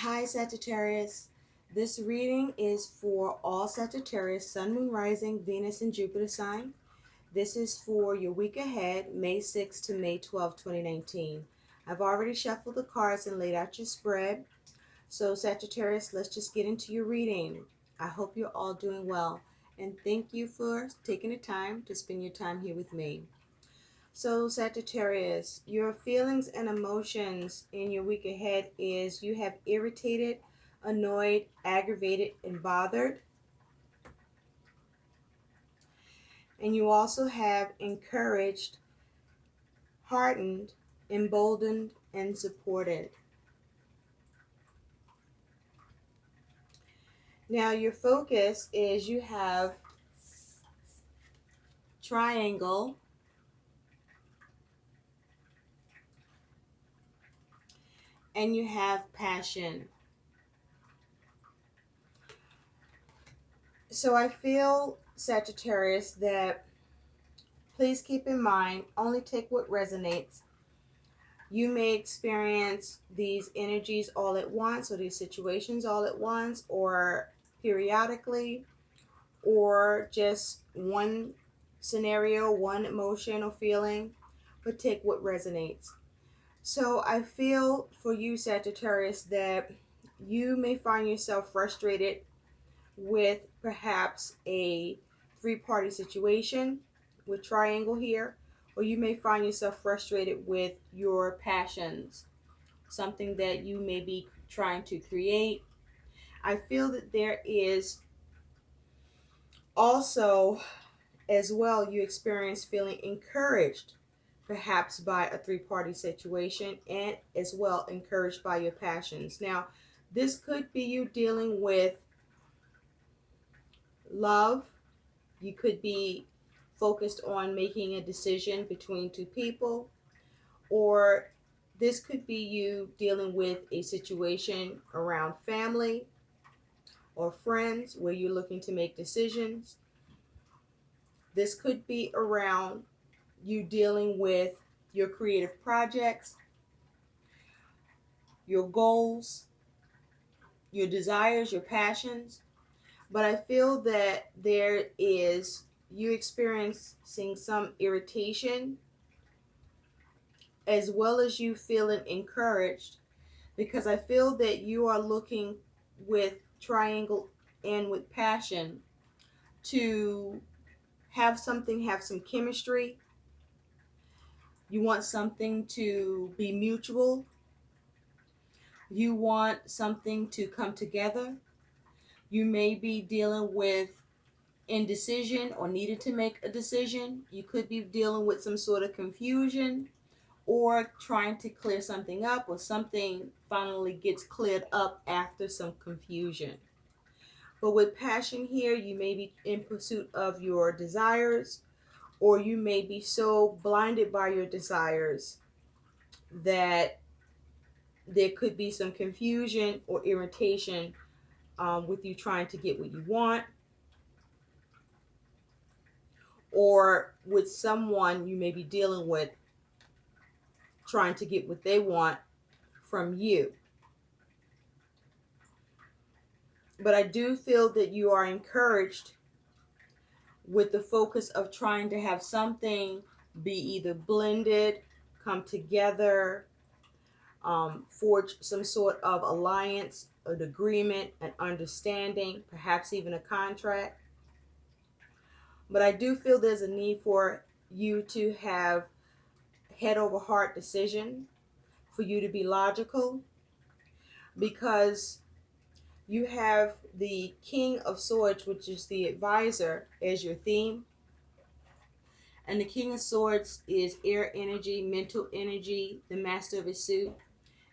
Hi, Sagittarius. This reading is for all Sagittarius, Sun, Moon, Rising, Venus, and Jupiter sign. This is for your week ahead, May 6th to May 12th, 2019. I've already shuffled the cards and laid out your spread. So, Sagittarius, let's just get into your reading. I hope you're all doing well. And thank you for taking the time to spend your time here with me. So, Sagittarius, your feelings and emotions in your week ahead is you have irritated, annoyed, aggravated, and bothered. And you also have encouraged, heartened, emboldened, and supported. Now, your focus is you have triangle, and you have passion. So I feel, Sagittarius, that please keep in mind, only take what resonates. You may experience these energies all at once, or these situations all at once, or periodically, or just one scenario, one emotion or feeling, but take what resonates. So I feel for you, Sagittarius, that you may find yourself frustrated with perhaps a three-party situation with triangle here, or you may find yourself frustrated with your passions, something that you may be trying to create. I feel that there is also, as well, you experience feeling encouraged perhaps by a three-party situation, and as well encouraged by your passions. Now, this could be you dealing with love. You could be focused on making a decision between two people, or this could be you dealing with a situation around family or friends where you're looking to make decisions. This could be around you dealing with your creative projects, your goals, your desires, your passions. But I feel that there is you experiencing some irritation, as well as you feeling encouraged, because I feel that you are looking with triangle and with passion to have something, have some chemistry. You want something to be mutual. You want something to come together. You may be dealing with indecision or needed to make a decision. You could be dealing with some sort of confusion or trying to clear something up, or something finally gets cleared up after some confusion. But with passion here, you may be in pursuit of your desires, or you may be so blinded by your desires that there could be some confusion or irritation with you trying to get what you want, or with someone you may be dealing with trying to get what they want from you. But I do feel that you are encouraged with the focus of trying to have something be either blended, come together, forge some sort of alliance, an agreement, an understanding, perhaps even a contract. But I do feel there's a need for you to have head over heart decision, for you to be logical, because you have the King of Swords, which is the advisor, as your theme. And the King of Swords is air energy, mental energy, the master of his suit.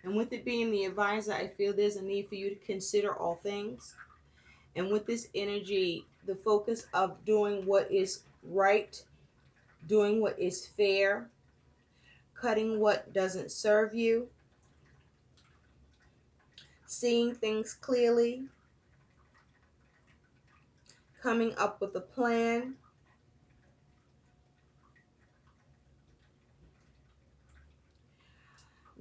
And with it being the advisor, I feel there's a need for you to consider all things. And with this energy, the focus of doing what is right, doing what is fair, cutting what doesn't serve you, seeing things clearly, coming up with a plan,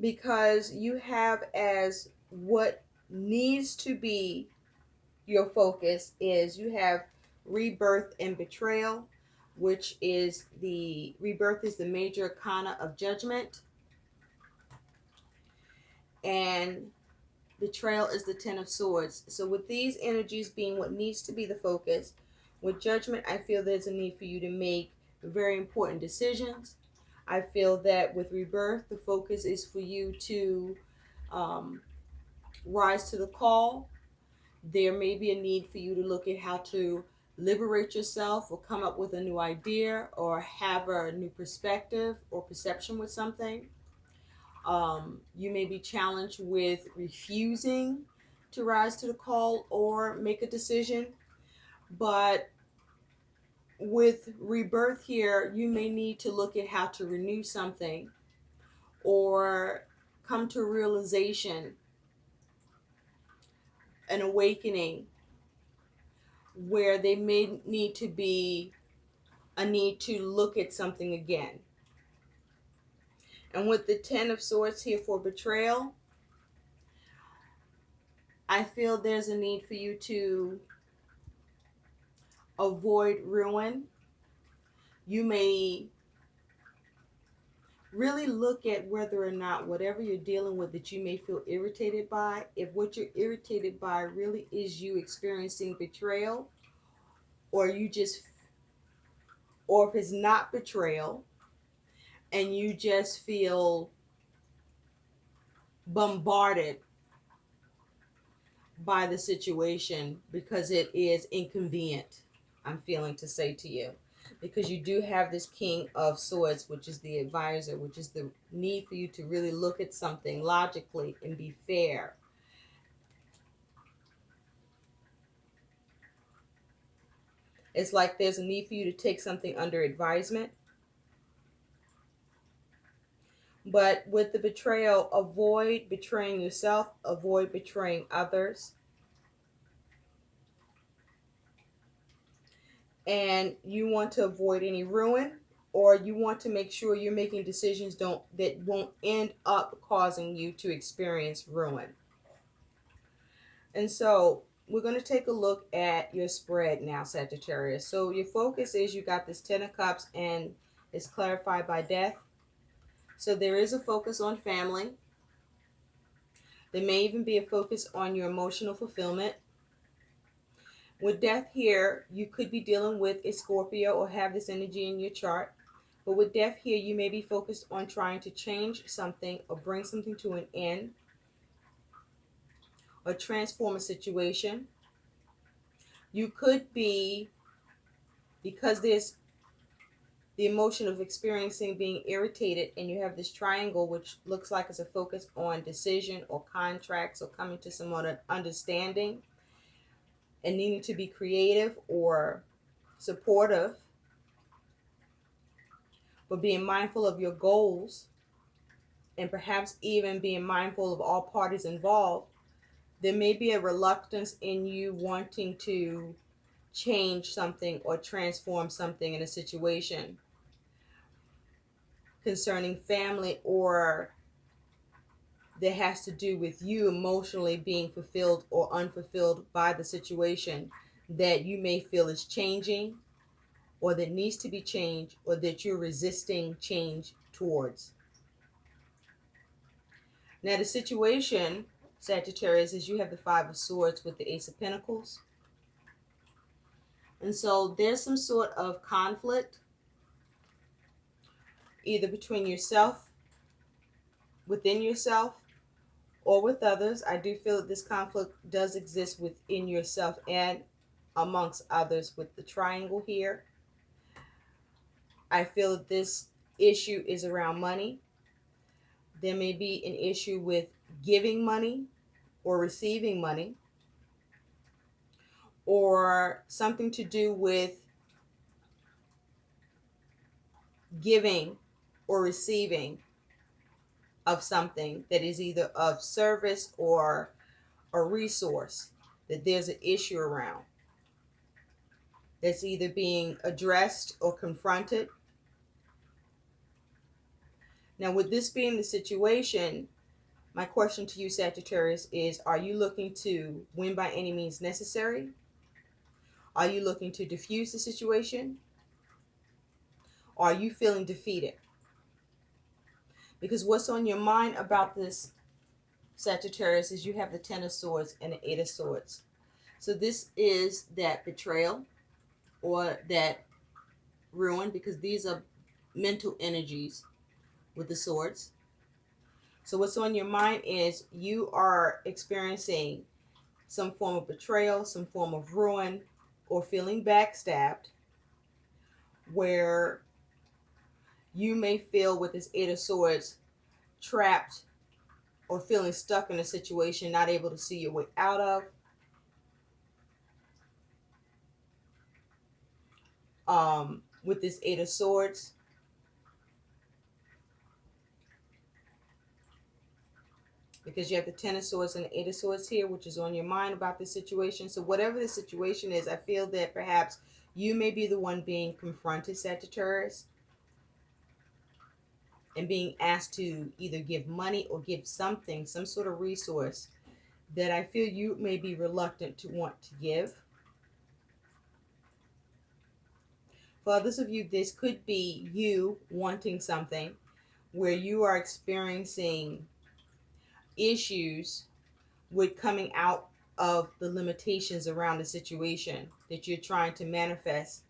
because you have as what needs to be your focus is you have rebirth and betrayal, which is the rebirth is the major arcana of judgment, and betrayal is the Ten of Swords. So with these energies being what needs to be the focus, with judgment, I feel there's a need for you to make very important decisions. I feel that with rebirth, the focus is for you to um, rise to the call. There may be a need for you to look at how to liberate yourself or come up with a new idea or have a new perspective or perception with something. You may be challenged with refusing to rise to the call or make a decision. But with rebirth here, you may need to look at how to renew something or come to a realization, an awakening, where they may need to be a need to look at something again. And with the Ten of Swords here for betrayal, I feel there's a need for you to avoid ruin. You may really look at whether or not whatever you're dealing with that you may feel irritated by, if what you're irritated by really is you experiencing betrayal, or you just, or if it's not betrayal and you just feel bombarded by the situation because it is inconvenient, I'm feeling to say to you. Because you do have this King of Swords, which is the advisor, which is the need for you to really look at something logically and be fair. It's like there's a need for you to take something under advisement. But with the betrayal, avoid betraying yourself, avoid betraying others. And you want to avoid any ruin, or you want to make sure you're making decisions that won't end up causing you to experience ruin. And so we're going to take a look at your spread now, Sagittarius. So your focus is you got this Ten of Cups and it's clarified by death. So there is a focus on family. There may even be a focus on your emotional fulfillment. With death here, you could be dealing with a Scorpio or have this energy in your chart. But with death here, you may be focused on trying to change something or bring something to an end or transform a situation. You could be, because there's the emotion of experiencing being irritated, and you have this triangle which looks like it's a focus on decision or contracts or coming to some understanding and needing to be creative or supportive, but being mindful of your goals and perhaps even being mindful of all parties involved. There may be a reluctance in you wanting to change something or transform something in a situation concerning family, or that has to do with you emotionally being fulfilled or unfulfilled by the situation that you may feel is changing or that needs to be changed or that you're resisting change towards. Now the situation, Sagittarius, is you have the Five of Swords with the Ace of Pentacles. And so there's some sort of conflict either between yourself, within yourself, or with others. I do feel that this conflict does exist within yourself and amongst others with the triangle here. I feel that this issue is around money. There may be an issue with giving money or receiving money, or something to do with giving or receiving of something that is either of service or a resource that there's an issue around that's either being addressed or confronted. Now, with this being the situation, My question to you, Sagittarius, is are you looking to win by any means necessary? Are you looking to diffuse the situation? Or are you feeling defeated? Because what's on your mind about this, Sagittarius, is you have the Ten of Swords and the Eight of Swords. So this is that betrayal or that ruin, because these are mental energies with the swords. So what's on your mind is you are experiencing some form of betrayal, some form of ruin, or feeling backstabbed, where you may feel with this Eight of Swords trapped or feeling stuck in a situation, not able to see your way out of. With this Eight of Swords, because you have the Ten of Swords and the Eight of Swords here, which is on your mind about this situation. So whatever the situation is, I feel that perhaps you may be the one being confronted, Sagittarius, and being asked to either give money or give something, some sort of resource that I feel you may be reluctant to want to give. For others of you, this could be you wanting something where you are experiencing issues with coming out of the limitations around the situation that you're trying to manifest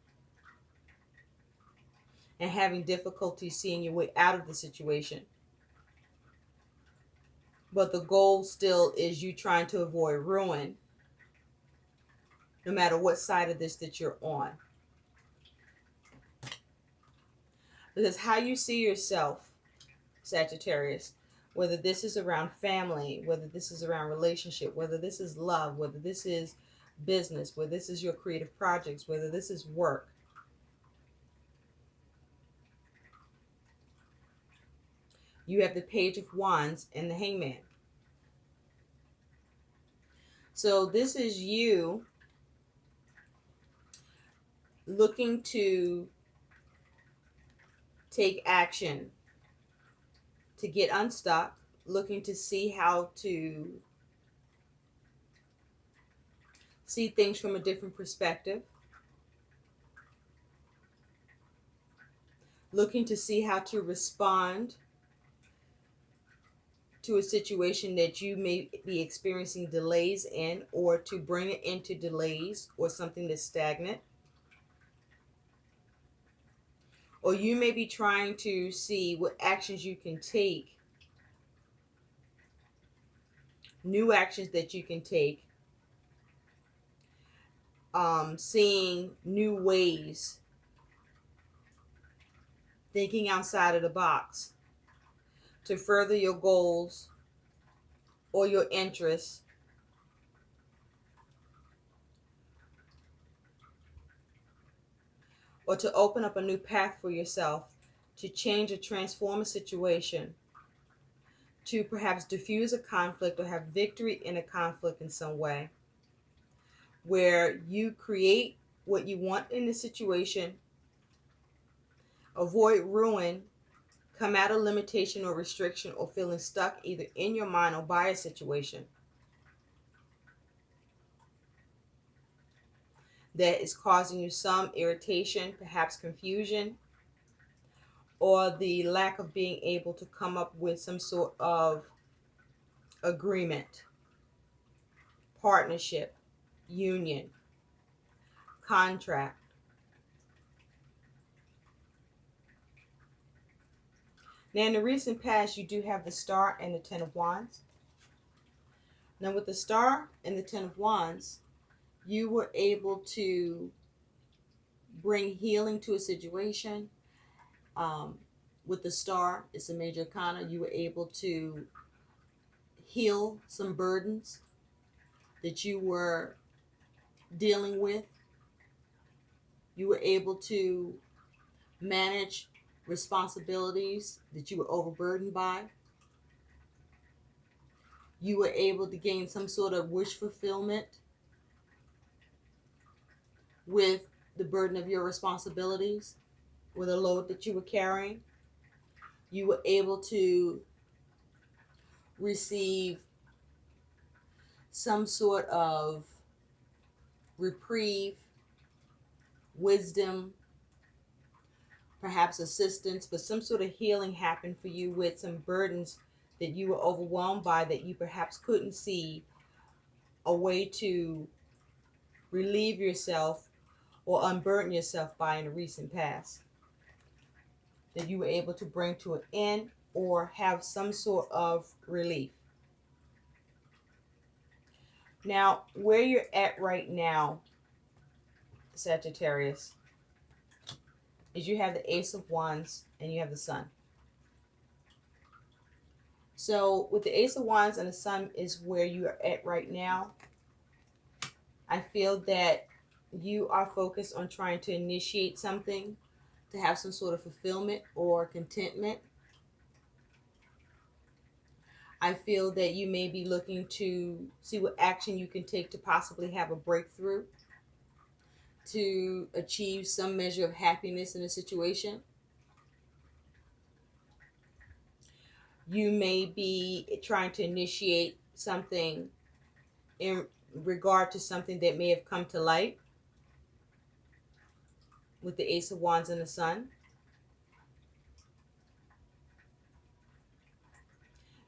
and having difficulty seeing your way out of the situation. But the goal still is you trying to avoid ruin, no matter what side of this that you're on. Because how you see yourself, Sagittarius, whether this is around family, whether this is around relationship, whether this is love, whether this is business, whether this is your creative projects, whether this is work, you have the Page of Wands and the Hangman. So this is you looking to take action to get unstuck, looking to see how to see things from a different perspective, looking to see how to respond to a situation that you may be experiencing delays in, or to bring it into delays or something that's stagnant. Or you may be trying to see what actions you can take, new actions that you can take, seeing new ways, thinking outside of the box to further your goals or your interests, or to open up a new path for yourself, to change or transform a situation, to perhaps diffuse a conflict or have victory in a conflict in some way, where you create what you want in the situation, avoid ruin, come out of limitation or restriction, or feeling stuck either in your mind or by a situation that is causing you some irritation, perhaps confusion, or the lack of being able to come up with some sort of agreement, partnership, union, contract. Now, in the recent past, you do have the Star and the Ten of Wands. Now, with the Star and the Ten of Wands, you were able to bring healing to a situation. With the Star, it's a major arcana. You were able to heal some burdens that you were dealing with. You were able to manage responsibilities that you were overburdened by. You were able to gain some sort of wish fulfillment with the burden of your responsibilities, with a load that you were carrying. You were able to receive some sort of reprieve, wisdom, perhaps assistance, but some sort of healing happened for you with some burdens that you were overwhelmed by, that you perhaps couldn't see a way to relieve yourself or unburden yourself by in the recent past, that you were able to bring to an end or have some sort of relief. Now, where you're at right now, Sagittarius, is you have the Ace of Wands and you have the Sun. So with the Ace of Wands and the Sun is where you are at right now. I feel that you are focused on trying to initiate something, to have some sort of fulfillment or contentment. I feel that you may be looking to see what action you can take to possibly have a breakthrough, to achieve some measure of happiness in a situation. You may be trying to initiate something in regard to something that may have come to light with the Ace of Wands and the Sun.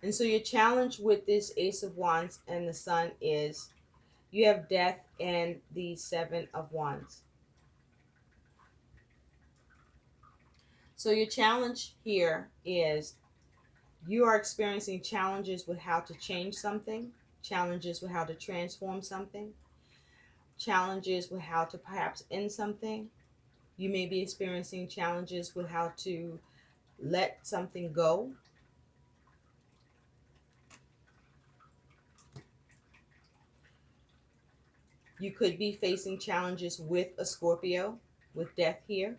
And so your challenge with this Ace of Wands and the Sun is you have Death and the Seven of Wands. So your challenge here is you are experiencing challenges with how to change something, challenges with how to transform something, challenges with how to perhaps end something. You may be experiencing challenges with how to let something go. You could be facing challenges with a Scorpio, with Death here.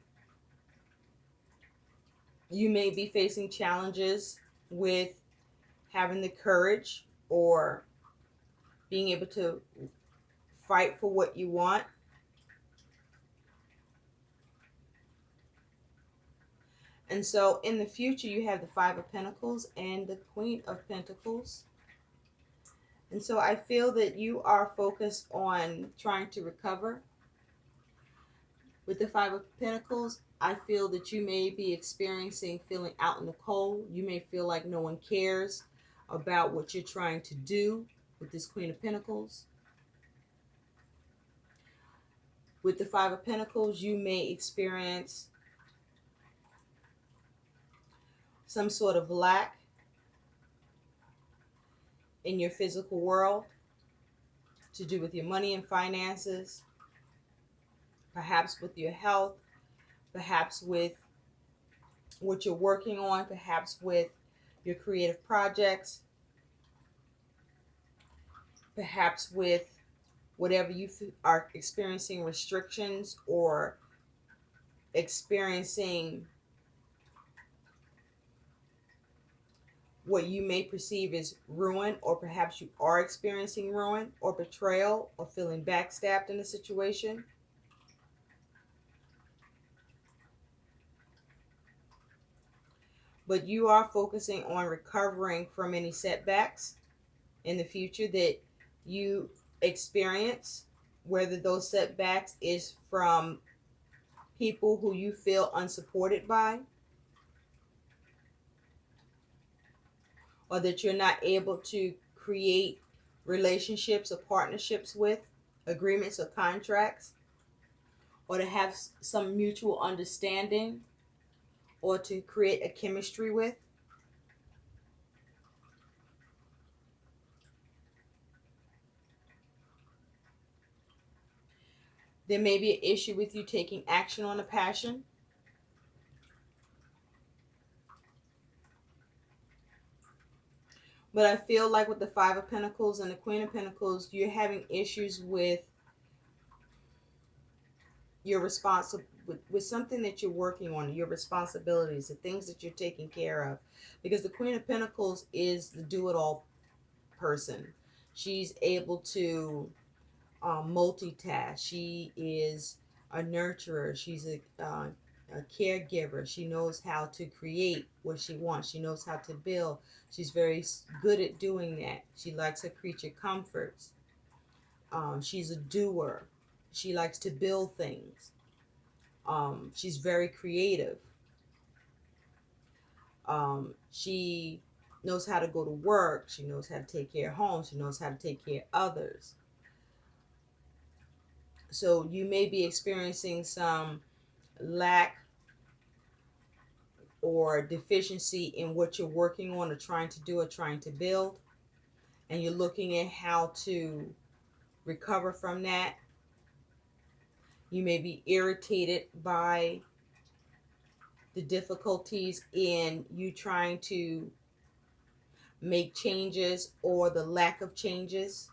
You may be facing challenges with having the courage or being able to fight for what you want. And so in the future, you have the Five of Pentacles and the Queen of Pentacles. And so I feel that you are focused on trying to recover. With the Five of Pentacles, I feel that you may be experiencing feeling out in the cold. You may feel like no one cares about what you're trying to do with this Queen of Pentacles. With the Five of Pentacles, you may experience some sort of lack in your physical world to do with your money and finances, perhaps with your health, perhaps with what you're working on, perhaps with your creative projects, perhaps with whatever you are experiencing restrictions or experiencing what you may perceive as ruin, or perhaps you are experiencing ruin or betrayal or feeling backstabbed in a situation. But you are focusing on recovering from any setbacks in the future that you experience, whether those setbacks is from people who you feel unsupported by, or that you're not able to create relationships or partnerships with, agreements or contracts, or to have some mutual understanding, or to create a chemistry with. There may be an issue with you taking action on a passion. But I feel like with the Five of Pentacles and the Queen of Pentacles, you're having issues with your response with something that you're working on, your responsibilities, the things that you're taking care of. Because the Queen of Pentacles is the do-it-all person. She's able to multitask. She is a nurturer. She's a caregiver. She knows how to create what she wants. She knows how to build. She's very good at doing that. She likes her creature comforts. She's a doer. She likes to build things. She's very creative. She knows how to go to work. She knows how to take care of home. She knows how to take care of others. So you may be experiencing some lack or deficiency in what you're working on or trying to do or trying to build, and you're looking at how to recover from that. You may be irritated by the difficulties in you trying to make changes or the lack of changes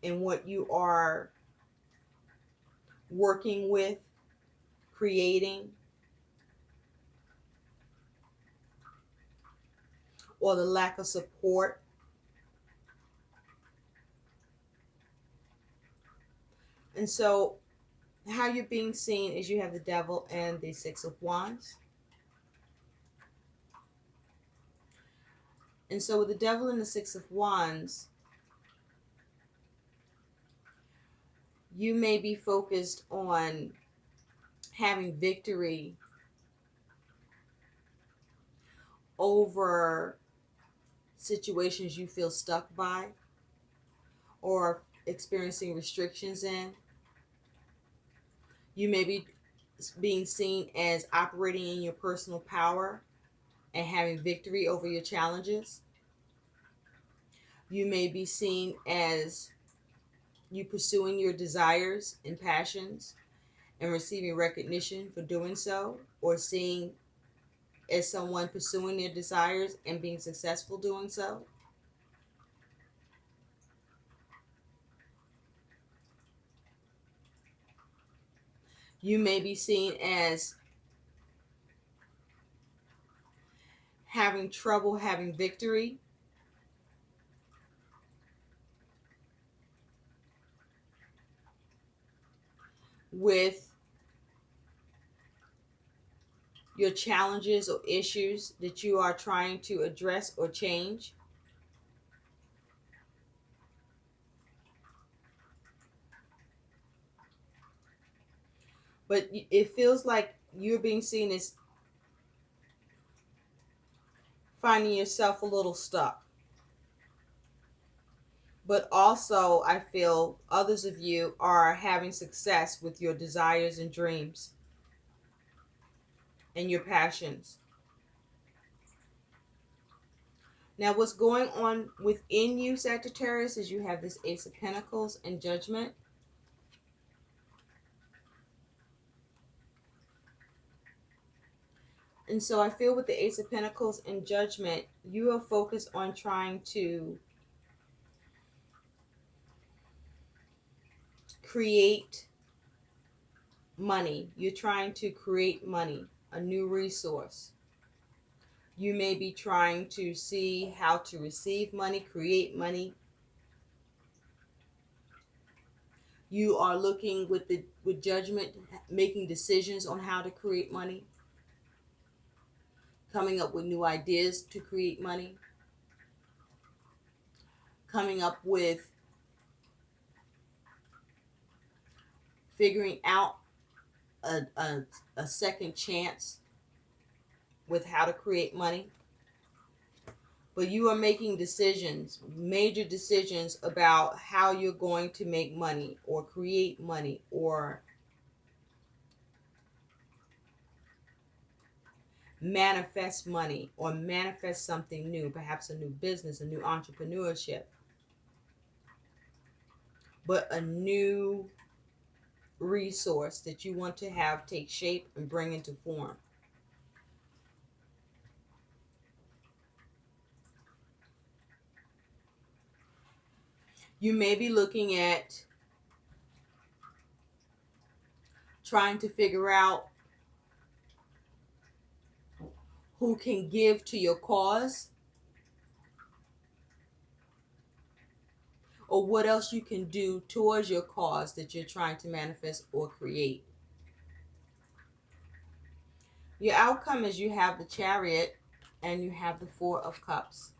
in what you are working with, creating, or the lack of support. And so how you're being seen is you have the Devil and the Six of Wands. And so with the Devil and the Six of Wands, you may be focused on having victory over situations you feel stuck by or experiencing restrictions in. You may be being seen as operating in your personal power and having victory over your challenges. You may be seen as you pursuing your desires and passions and receiving recognition for doing so, or seeing as someone pursuing their desires and being successful doing so. You may be seen as having trouble having victory with your challenges or issues that you are trying to address or change. But it feels like you're being seen as finding yourself a little stuck. But also, I feel others of you are having success with your desires and dreams and your passions. Now, what's going on within you, Sagittarius, is you have this Ace of Pentacles and Judgment. And so I feel with the Ace of Pentacles and Judgment, you are focused on trying to create money. You're trying to create money, a new resource. You may be trying to see how to receive money, create money. You are looking with Judgment, making decisions on how to create money, coming up with new ideas to create money, coming up with figuring out a second chance with how to create money. But you are making decisions, major decisions about how you're going to make money or create money or manifest money or manifest something new, perhaps a new business, a new entrepreneurship, but a new resource that you want to have take shape and bring into form. You may be looking at trying to figure out who can give to your cause or what else you can do towards your cause that you're trying to manifest or create. Your outcome is you have the Chariot and you have the Four of Cups.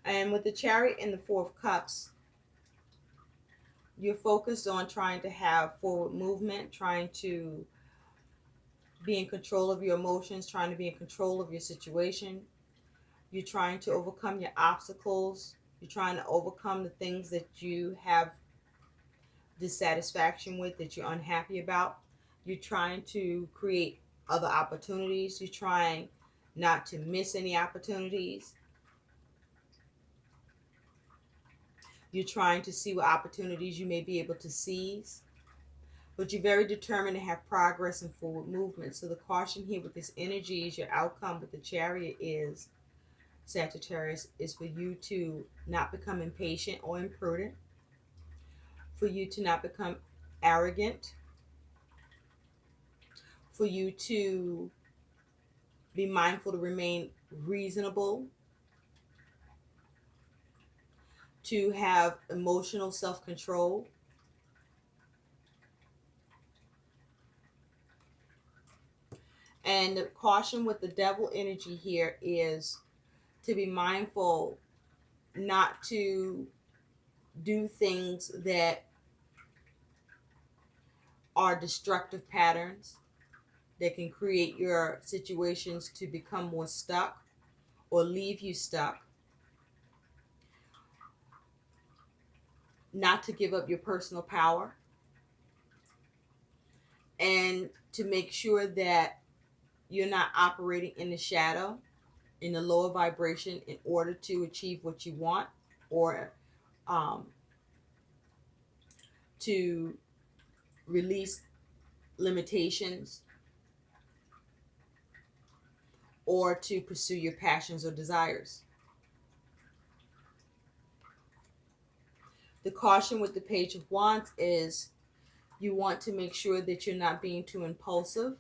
And with the Chariot and the Four of Cups, you're focused on trying to have forward movement, trying to be in control of your emotions, trying to be in control of your situation. You're trying to overcome your obstacles. You're trying to overcome the things that you have dissatisfaction with, that you're unhappy about. You're trying to create other opportunities. You're trying not to miss any opportunities. You're trying to see what opportunities you may be able to seize. But you're very determined to have progress and forward movement. So the caution here with this energy is your outcome with the Chariot is, Sagittarius, is for you to not become impatient or imprudent, for you to not become arrogant, for you to be mindful to remain reasonable, to have emotional self-control. And the caution with the Devil energy here is to be mindful not to do things that are destructive patterns that can create your situations to become more stuck or leave you stuck. Not to give up your personal power, and to make sure that you're not operating in the shadow, in the lower vibration, in order to achieve what you want, or to release limitations, or to pursue your passions or desires. The caution with the Page of Wands is you want to make sure that you're not being too impulsive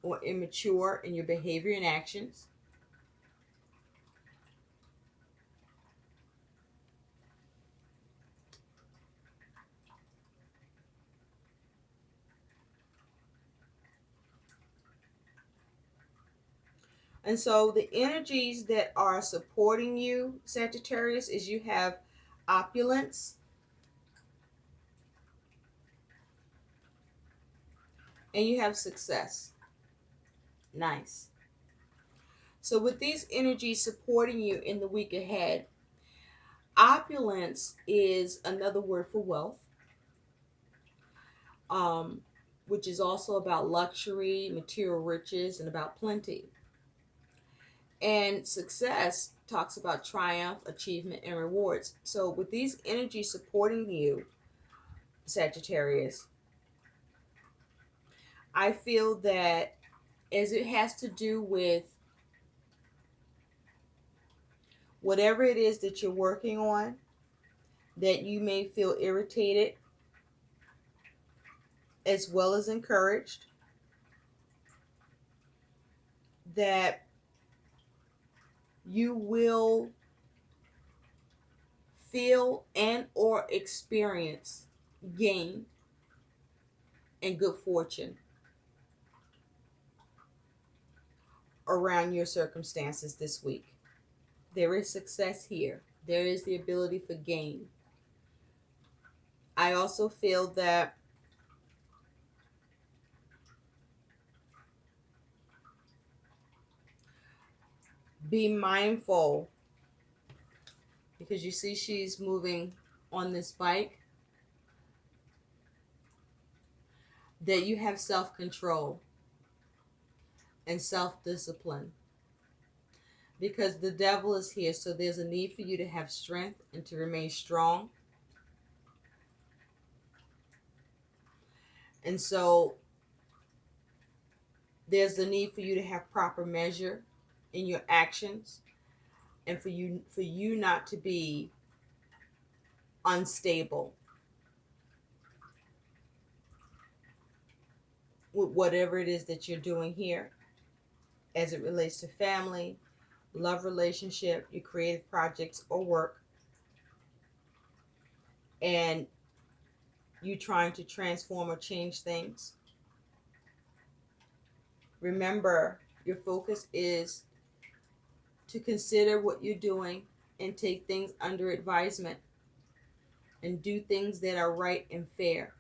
or immature in your behavior and actions. And so the energies that are supporting you, Sagittarius, is you have opulence and you have success. Nice. So with these energies supporting you in the week ahead, opulence is another word for wealth, which is also about luxury, material riches, and about plenty. And success talks about triumph, achievement, and rewards. So with these energies supporting you, Sagittarius, I feel that as it has to do with whatever it is that you're working on, that you may feel irritated as well as encouraged, that you will feel and or experience gain and good fortune around your circumstances this week. There is success here. There is the ability for gain. I also feel that be mindful, because you see she's moving on this bike, that you have self-control and self-discipline, because the Devil is here. So there's a need for you to have strength and to remain strong. And so there's the need for you to have proper measure in your actions, and for you not to be unstable with whatever it is that you're doing here as it relates to family, love relationship, your creative projects or work, and you trying to transform or change things. Remember, your focus is to consider what you're doing and take things under advisement and do things that are right and fair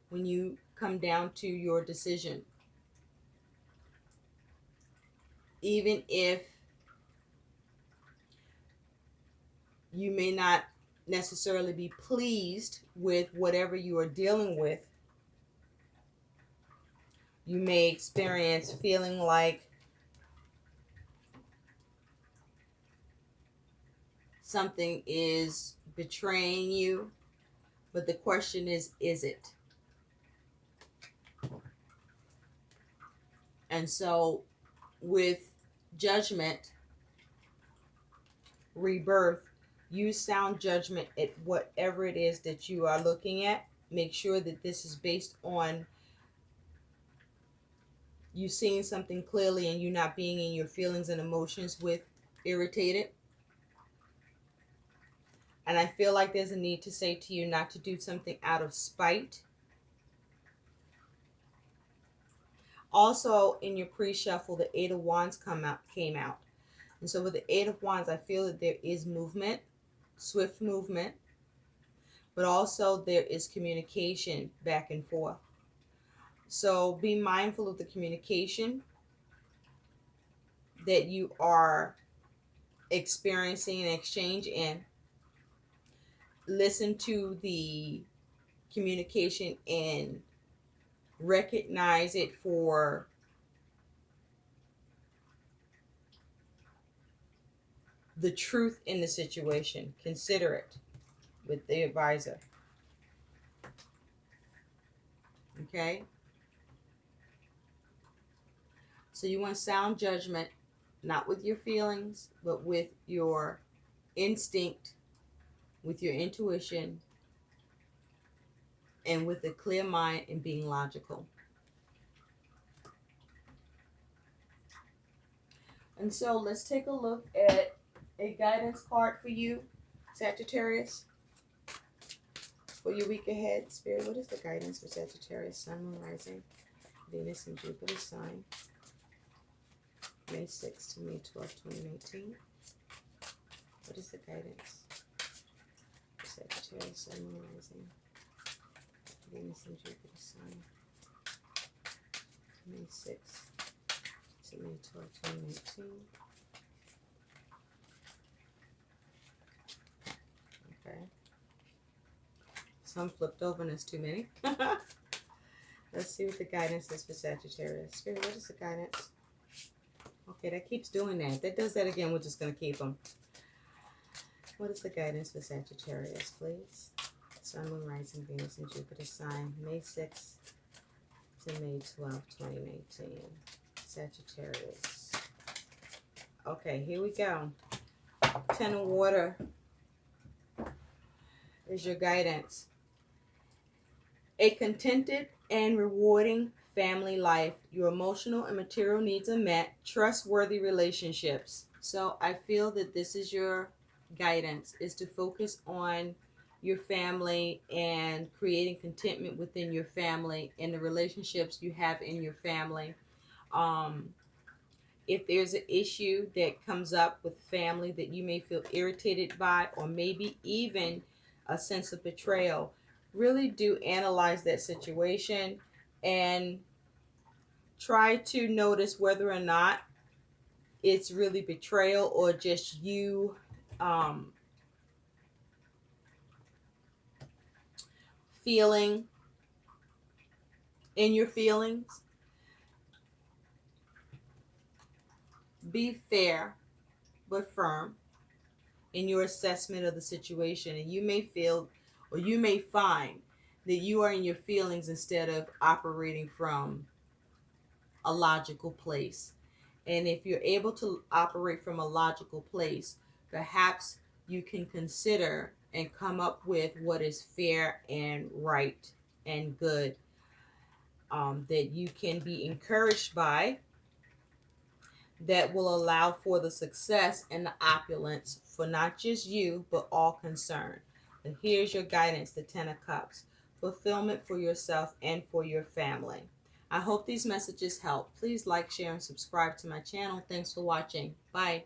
when you come down to your decision. Even if you may not necessarily be pleased with whatever you are dealing with, you may experience feeling like something is betraying you, but the question is it? And so with judgment, rebirth, use sound judgment at whatever it is that you are looking at. Make sure that this is based on you seeing something clearly and you not being in your feelings and emotions with irritated. And I feel like there's a need to say to you not to do something out of spite. Also, in your pre-shuffle, the Eight of Wands came out. And so with the Eight of Wands, I feel that there is movement, swift movement, but also there is communication back and forth. So be mindful of the communication that you are experiencing an exchange in. Listen to the communication and recognize it for the truth in the situation. Consider it with the advisor. Okay? So you want sound judgment, not with your feelings, but with your instinct, with your intuition, and with a clear mind and being logical. And so let's take a look at a guidance card for you, Sagittarius, for your week ahead. Spirit, what is the guidance for Sagittarius, Sun, Moon, Rising, Venus, and Jupiter sign, May 6th to May 12th, 2019? What is the guidance for Sagittarius, Sun, Moon, Rising, Venus, and Jupiter sign, May 6th to May 12th, 2019? Okay. Some flipped over and there's too many. Let's see what the guidance is for Sagittarius. Spirit, what is the guidance? Okay, that keeps doing that. If that does that again, we're just going to keep them. What is the guidance for Sagittarius, please? Sun, Moon, Rising, Venus, and Jupiter sign, May 6th to May 12th, 2019. Sagittarius. Okay, here we go. 10 of water is your guidance. A contented and rewarding family life. Your emotional and material needs are met. Trustworthy relationships. So I feel that this is your guidance, is to focus on your family and creating contentment within your family and the relationships you have in your family. If there's an issue that comes up with family that you may feel irritated by, or maybe even a sense of betrayal, really do analyze that situation and try to notice whether or not it's really betrayal or just you feeling in your feelings. Be fair but firm in your assessment of the situation, and you may feel, or you may find, that you are in your feelings instead of operating from a logical place. And if you're able to operate from a logical place, perhaps you can consider and come up with what is fair and right and good, that you can be encouraged by, that will allow for the success and the opulence for not just you, but all concerned. And here's your guidance, the 10 of Cups. Fulfillment for yourself and for your family. I hope these messages help. Please like, share, and subscribe to my channel. Thanks for watching. Bye.